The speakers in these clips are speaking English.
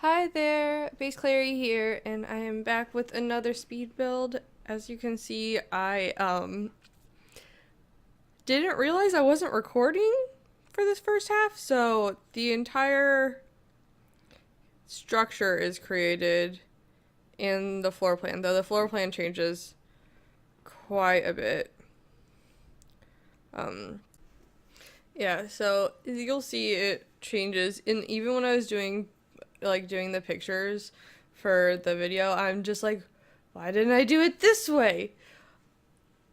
Hi there, Basclari here, and I am back with another speed build. As you can see, I didn't realize I wasn't recording for this first half, so the entire structure is created in the floor plan, though the floor plan changes quite a bit. Um, yeah, so you'll see it changes, and even when I was doing the pictures for the video, I'm just like, why didn't I do it this way?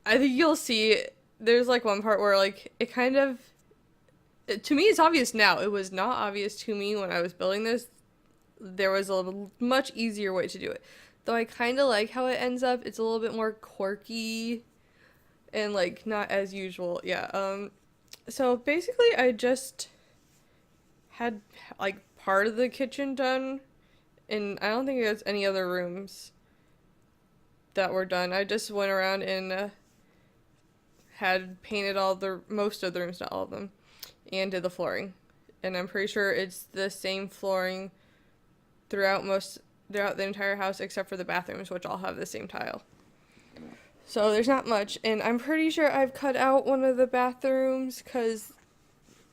I think you'll see there's like one part where like it kind of to me it's obvious now. It was not obvious to me when I was building this. There was much easier way to do it. Though I kind of like how it ends up. It's a little bit more quirky and like not as usual. Yeah. So basically I just had like part of the kitchen done, and I don't think there's any other rooms that were done. I just went around and had painted all the most of the rooms, not all of them, and did the flooring. And I'm pretty sure it's the same flooring throughout the entire house except for the bathrooms, which all have the same tile. So there's not much, and I'm pretty sure I've cut out one of the bathrooms because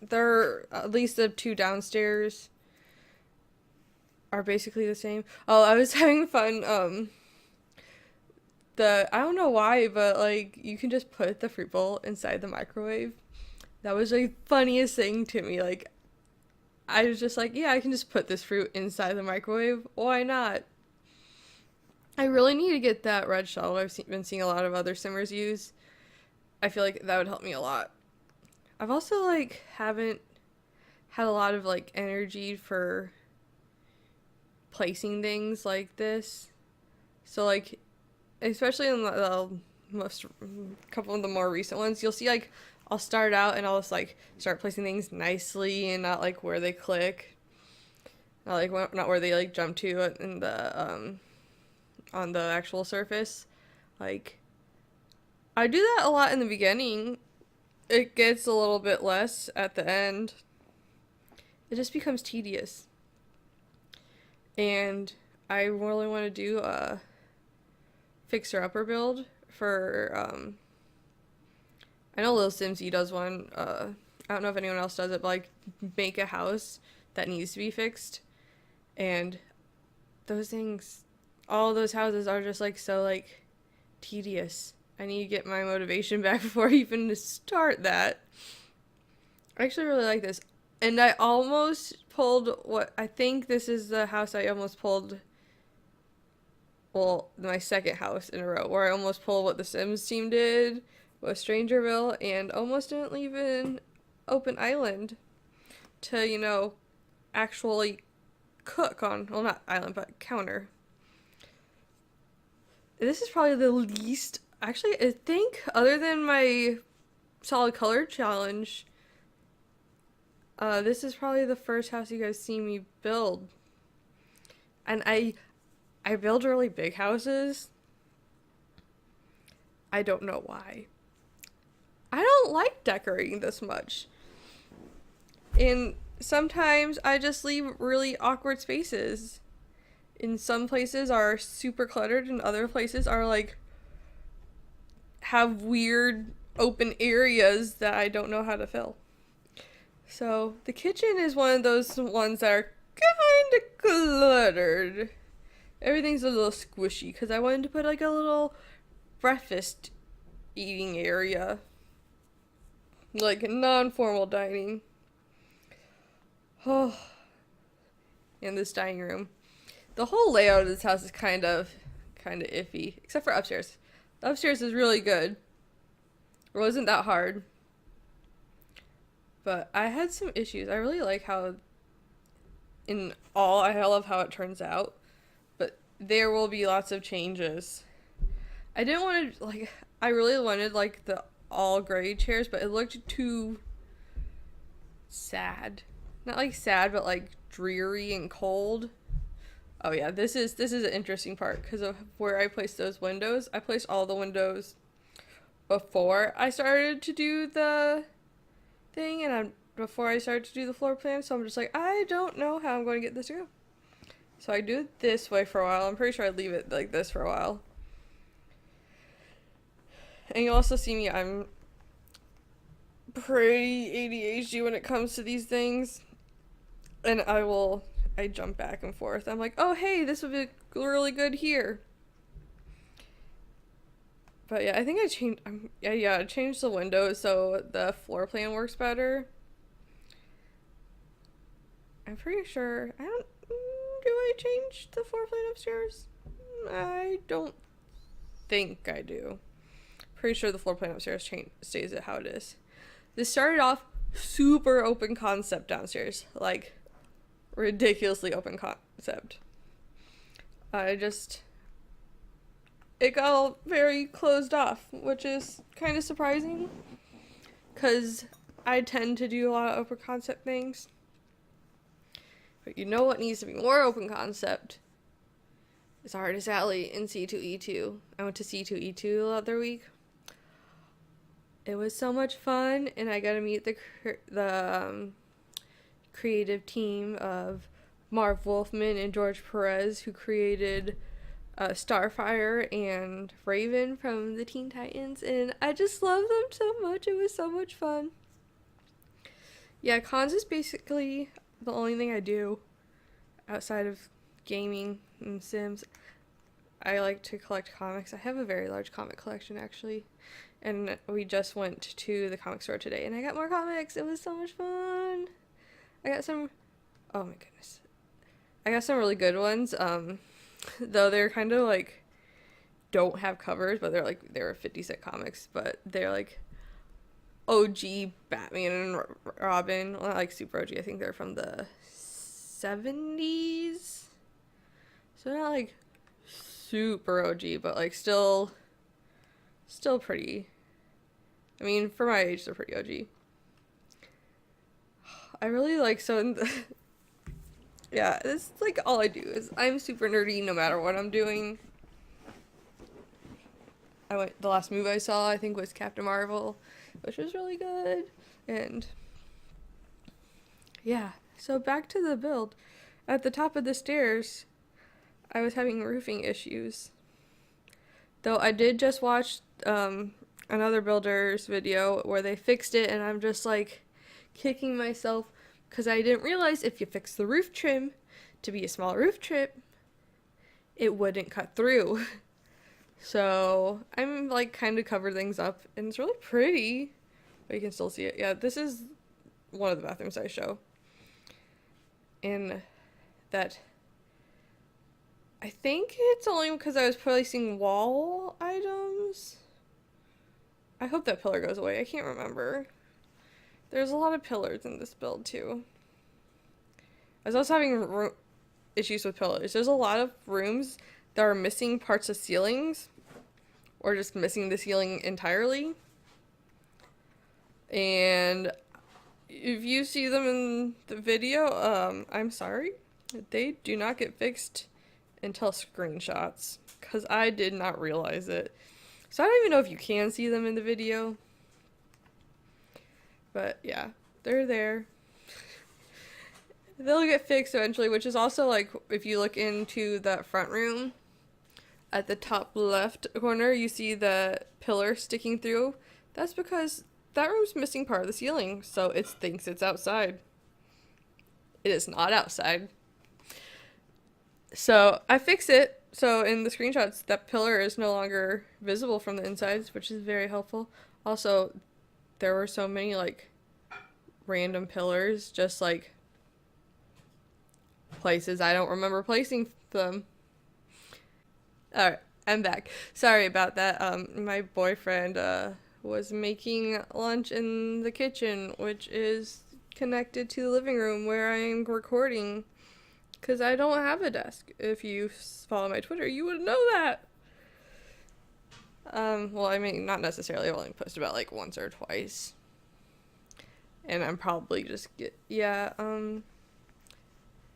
they're at least the two downstairs are basically the same. Oh, I was having fun. I don't know why, but like you can just put the fruit bowl inside the microwave. That was like the funniest thing to me. Like I was just like, yeah, I can just put this fruit inside the microwave. Why not? I really need to get that red shell. Been seeing a lot of other simmers use. I feel like that would help me a lot. I've also like haven't had a lot of like energy for placing things like this. So like especially in the most couple of the more recent ones, you'll see like I'll start out and I'll just like start placing things nicely and not like where they click, not where they like jump to in the on the actual surface. Like I do that a lot in the beginning. It gets a little bit less at the end. It just becomes tedious. And I really want to do a fixer upper build for I know Lil Simsy does one. I don't know if anyone else does it, but like make a house that needs to be fixed. And those things, all those houses are just like so like tedious. I need to get my motivation back before I even start that. I actually really like this. And I almost pulled what I think this is the house I almost pulled. Well, my second house in a row where I almost pulled what the Sims team did with Strangerville and almost didn't leave an open island to, actually cook on. Well, not island, but counter. This is probably the least. Actually, I think, other than my solid color challenge, this is probably the first house you guys see me build. And I build really big houses. I don't know why. I don't like decorating this much. And sometimes I just leave really awkward spaces. In some places are super cluttered and other places are like have weird open areas that I don't know how to fill. So the kitchen is one of those ones that are kind of cluttered. Everything's a little squishy because I wanted to put like a little breakfast eating area, like non-formal dining. Oh, in this dining room, the whole layout of this house is kind of iffy, except for upstairs. The upstairs is really good. It wasn't that hard, but I had some issues. I really like how, I love how it turns out. There will be lots of changes. I didn't want to, like, I really wanted, like, the all gray chairs, but it looked too sad. Not, like, sad, but, like, dreary and cold. Oh, yeah, this is an interesting part, because of where I placed those windows. I placed all the windows before I started to do the thing, and before I started to do the floor plan, so I'm just like, I don't know how I'm going to get this to go. So I do it this way for a while. I'm pretty sure I'd leave it like this for a while. And you'll also see me, I'm pretty ADHD when it comes to these things. And I jump back and forth. I'm like, oh, hey, this would be really good here. But yeah, I think I changed, I changed the windows so the floor plan works better. I'm pretty sure, do I change the floor plan upstairs? I don't think I do. Pretty sure the floor plan upstairs stays at how it is. This started off super open concept downstairs, like ridiculously open concept. It got all very closed off, which is kind of surprising because I tend to do a lot of open concept things. But you know what needs to be more open concept? It's Artist Alley in C2E2. I went to C2E2 the other week. It was so much fun, and I got to meet the creative team of Marv Wolfman and George Perez, who created Starfire and Raven from the Teen Titans, and I just love them so much. It was so much fun. Yeah, cons is basically the only thing I do outside of gaming and Sims. I like to collect comics. I have a very large comic collection, actually. And we just went to the comic store today, and I got more comics. It was so much fun. I got some... Oh, my goodness. I got some really good ones. Though they're kind of, like, don't have covers, but they're 50-cent comics. But they're, like, OG Batman and Robin. Well, not, like, super OG. I think they're from the 70s. So not, like, super OG, but, like, still pretty... I mean, for my age, they're pretty OG. I really like, yeah, it's like all I do is I'm super nerdy no matter what I'm doing. The last movie I saw, I think, was Captain Marvel, which was really good. And yeah, so back to the build. At the top of the stairs, I was having roofing issues. Though I did just watch, another builder's video where they fixed it, and I'm just like kicking myself because I didn't realize if you fix the roof trim to be a small roof trim, it wouldn't cut through. So I'm like kind of covered things up, and it's really pretty, but you can still see it. Yeah, this is one of the bathrooms I show. And that, I think it's only because I was placing wall items. I hope that pillar goes away. I can't remember. There's a lot of pillars in this build, too. I was also having issues with pillars. There's a lot of rooms that are missing parts of ceilings, or just missing the ceiling entirely. And if you see them in the video, I'm sorry. They do not get fixed until screenshots, because I did not realize it. So I don't even know if you can see them in the video. But yeah, they're there. They'll get fixed eventually, which is also like, if you look into that front room, at the top left corner, you see the pillar sticking through. That's because that room's missing part of the ceiling, so it thinks it's outside. It is not outside. So I fix it. So in the screenshots, that pillar is no longer visible from the insides, which is very helpful. Also, there were so many, like, random pillars, just, like, places I don't remember placing them. Alright, I'm back. Sorry about that. My boyfriend, was making lunch in the kitchen, which is connected to the living room where I am recording. Because I don't have a desk. If you follow my Twitter, you would know that. Well, I mean, not necessarily. I've only posted about, like, once or twice. And I'm probably just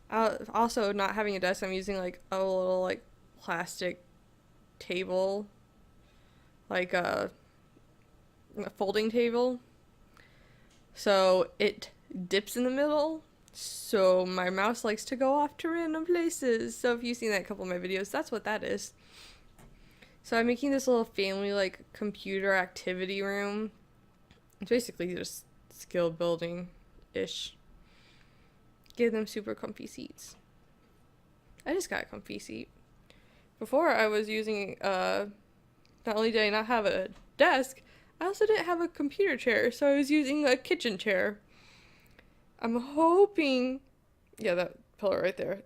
also, not having a desk, I'm using, like, a little, like, plastic table. Like, a folding table. So, it dips in the middle. So my mouse likes to go off to random places. So if you've seen that in a couple of my videos, that's what that is. So I'm making this little family like computer activity room. It's basically just skill building-ish. Give them super comfy seats. I just got a comfy seat. Before I was using, not only did I not have a desk, I also didn't have a computer chair, so I was using a kitchen chair. I'm hoping, yeah, that pillar right there.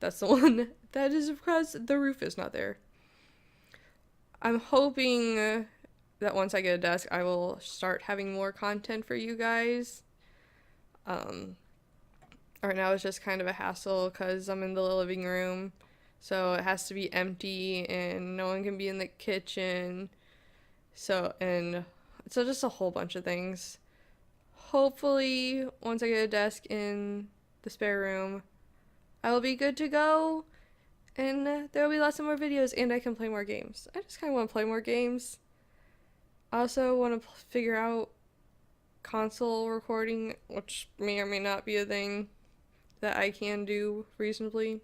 That's the one. That is because the roof is not there. I'm hoping that once I get a desk, I will start having more content for you guys. Right now it's just kind of a hassle because I'm in the living room, so it has to be empty and no one can be in the kitchen. So just a whole bunch of things. Hopefully, once I get a desk in the spare room, I will be good to go, and there will be lots of more videos, and I can play more games. I just kind of want to play more games. I also want to figure out console recording, which may or may not be a thing that I can do reasonably.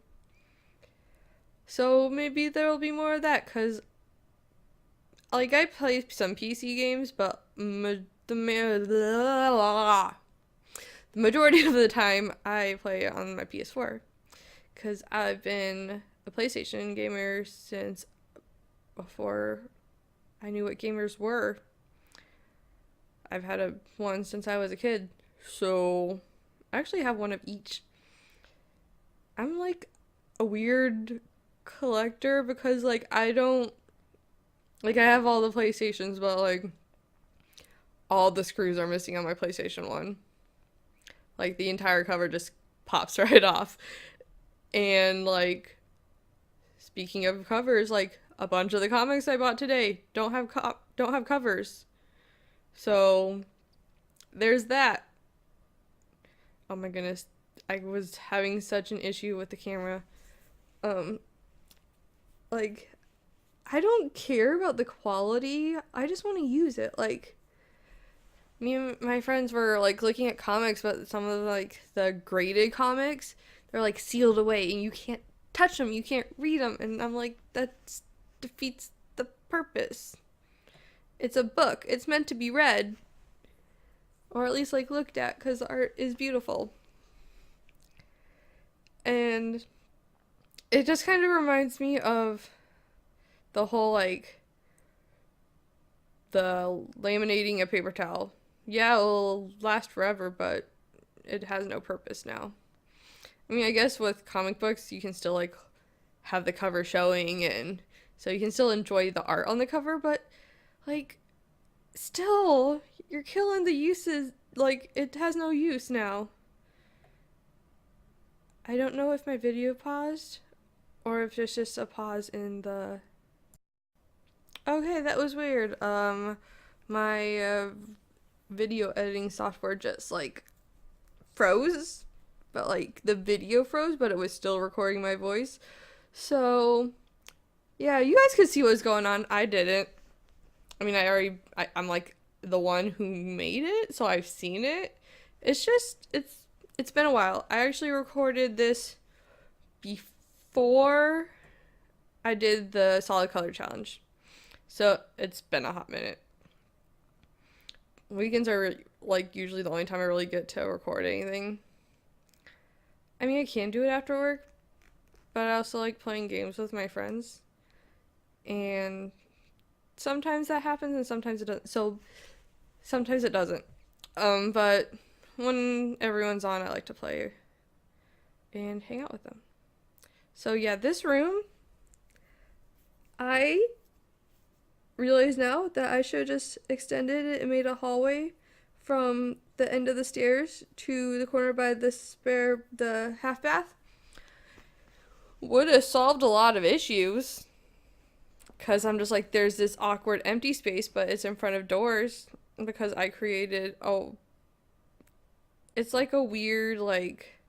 So maybe there will be more of that, because like I play some PC games, but the majority of the time I play on my PS4, because I've been a PlayStation gamer since before I knew what gamers were. I've had one since I was a kid, so I actually have one of each. I'm like a weird collector because like I have all the PlayStations, but like all the screws are missing on my PlayStation 1. Like the entire cover just pops right off. And like speaking of covers, like a bunch of the comics I bought today don't have covers. So there's that. Oh my goodness. I was having such an issue with the camera. Like I don't care about the quality. I just want to use it. Like me and my friends were like looking at comics, but some of like the graded comics, they're like sealed away and you can't touch them, you can't read them, and I'm like, that defeats the purpose. It's a book. It's meant to be read, or at least like looked at, because art is beautiful. And it just kind of reminds me of the whole like the laminating a paper towel. Yeah, it'll last forever, but it has no purpose now. I mean, I guess with comic books, you can still like have the cover showing, and so you can still enjoy the art on the cover, but like still you're killing the uses. Like it has no use now. I don't know if my video paused or if it's just a pause in the... Okay, that was weird. My video editing software just like froze, but like the video froze, but it was still recording my voice. So yeah, you guys could see what was going on. I didn't. I mean, I'm like the one who made it, so I've seen it. It's just, it's been a while. I actually recorded this before I did the solid color challenge. So it's been a hot minute. Weekends are like usually the only time I really get to record anything. I mean, I can do it after work, but I also like playing games with my friends. And sometimes that happens and sometimes it doesn't. So sometimes it doesn't. But when everyone's on, I like to play and hang out with them. So yeah, this room, I realize now that I should have just extended it and made a hallway from the end of the stairs to the corner by the half bath. Would have solved a lot of issues. Because I'm just like, there's this awkward empty space, but it's in front of doors. Because I created, it's like a weird, like,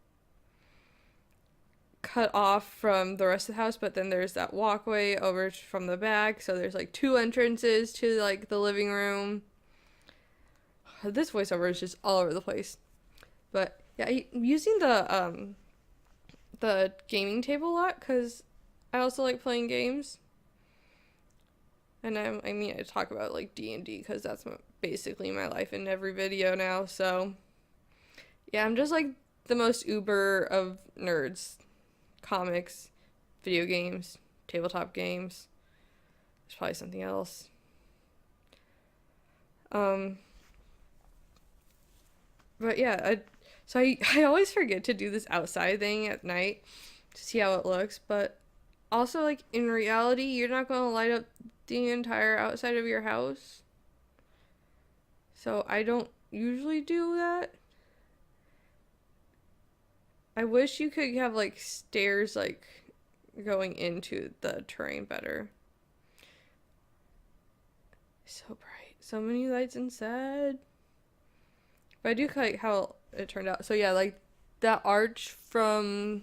cut off from the rest of the house, but then there's that walkway over from the back, so there's like two entrances to like the living room. This voiceover is just all over the place. But yeah, I'm using the gaming table a lot because I also like playing games. And I mean, I talk about like D&D because that's basically my life in every video now. So yeah, I'm just like the most uber of nerds. Comics, video games, tabletop games. There's probably something else. But yeah, I always forget to do this outside thing at night to see how it looks. But also, like, in reality, you're not going to light up the entire outside of your house. So I don't usually do that. I wish you could have, like, stairs, like, going into the terrain better. So bright. So many lights inside. But I do like how it turned out. So yeah, like, that arch from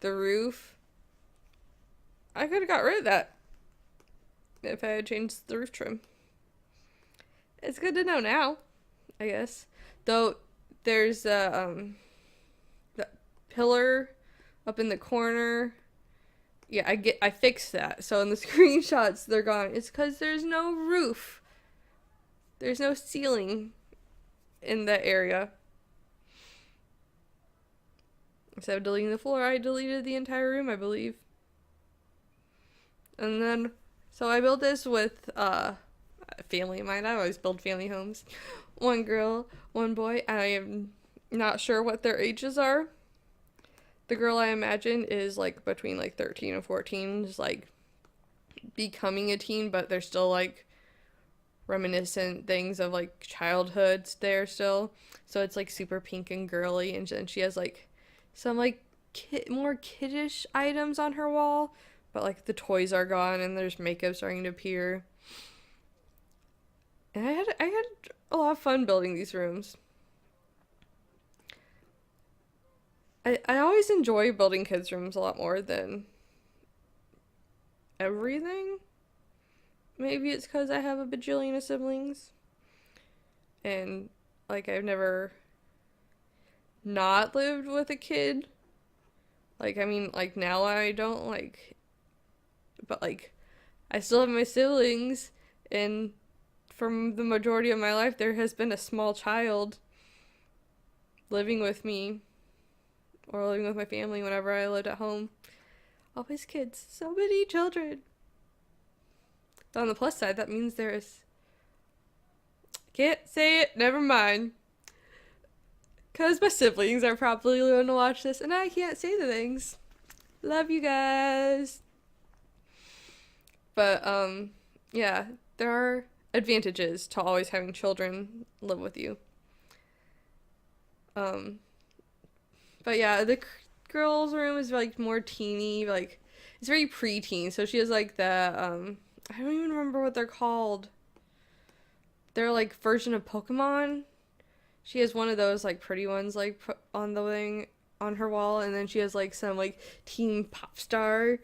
the roof, I could have got rid of that if I had changed the roof trim. It's good to know now, I guess. Though there's the pillar up in the corner. Yeah, I fixed that. So in the screenshots they're gone. It's because there's no roof. There's no ceiling in that area. Instead of deleting the floor, I deleted the entire room, I believe. And then, so I built this with a family of mine. I always build family homes. One girl, one boy. I am not sure what their ages are. The girl, I imagine, is like between like 13 and 14, just like becoming a teen, but they're still like reminiscent things of like childhoods there still. So it's like super pink and girly, and then she has like some like more kiddish items on her wall, but like the toys are gone and there's makeup starting to appear. And I had a lot of fun building these rooms. I always enjoy building kids' rooms a lot more than everything. Maybe it's because I have a bajillion of siblings. And, like, I've never not lived with a kid. Like, I mean, like, now I don't, like, but, like, I still have my siblings, and from the majority of my life, there has been a small child living with me, or living with my family whenever I lived at home. Always kids. So many children. But on the plus side, that means there is... Can't say it. Never mind. Because my siblings are probably going to watch this, and I can't say the things. Love you guys. But, yeah. There are advantages to always having children live with you. But yeah, the girl's room is like more teeny, like it's very preteen. So she has like the I don't even remember what they're called. They're like version of Pokemon. She has one of those like pretty ones like put on the thing on her wall, and then she has like some like teen pop star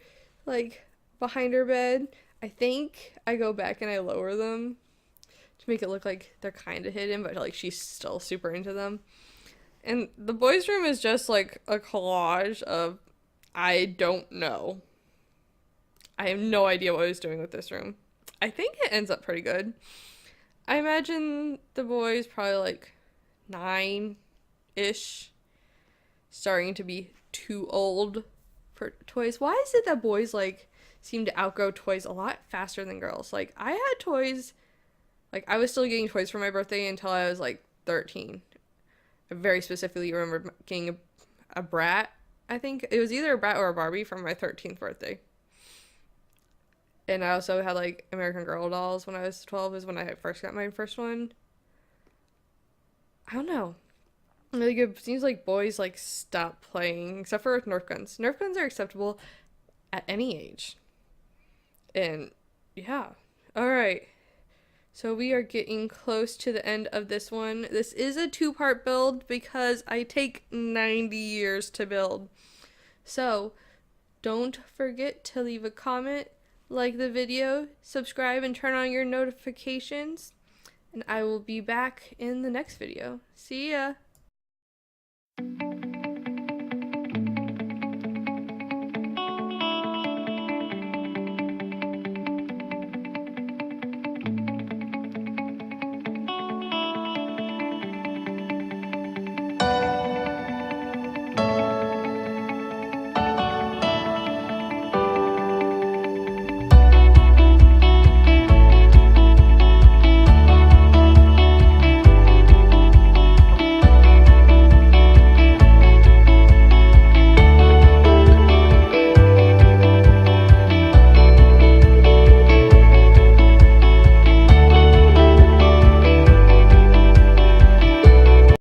like behind her bed. I think I go back and I lower them to make it look like they're kind of hidden, but like she's still super into them. And the boys' room is just like a collage of, I don't know. I have no idea what I was doing with this room. I think it ends up pretty good. I imagine the boys probably like 9-ish, starting to be too old for toys. Why is it that boys like seem to outgrow toys a lot faster than girls? Like, I had toys, like I was still getting toys for my birthday until I was like 13. I very specifically remember getting a brat. I think it was either a brat or a Barbie for my 13th birthday. And I also had like American Girl dolls when I was 12 is when I first got my first one. I don't know. Really good. Seems like boys like stop playing, except for Nerf guns. Nerf guns are acceptable at any age. And yeah. Alright. So we are getting close to the end of this one. This is a 2-part build because I take 90 years to build. So don't forget to leave a comment, like the video, subscribe, and turn on your notifications. And I will be back in the next video. See ya!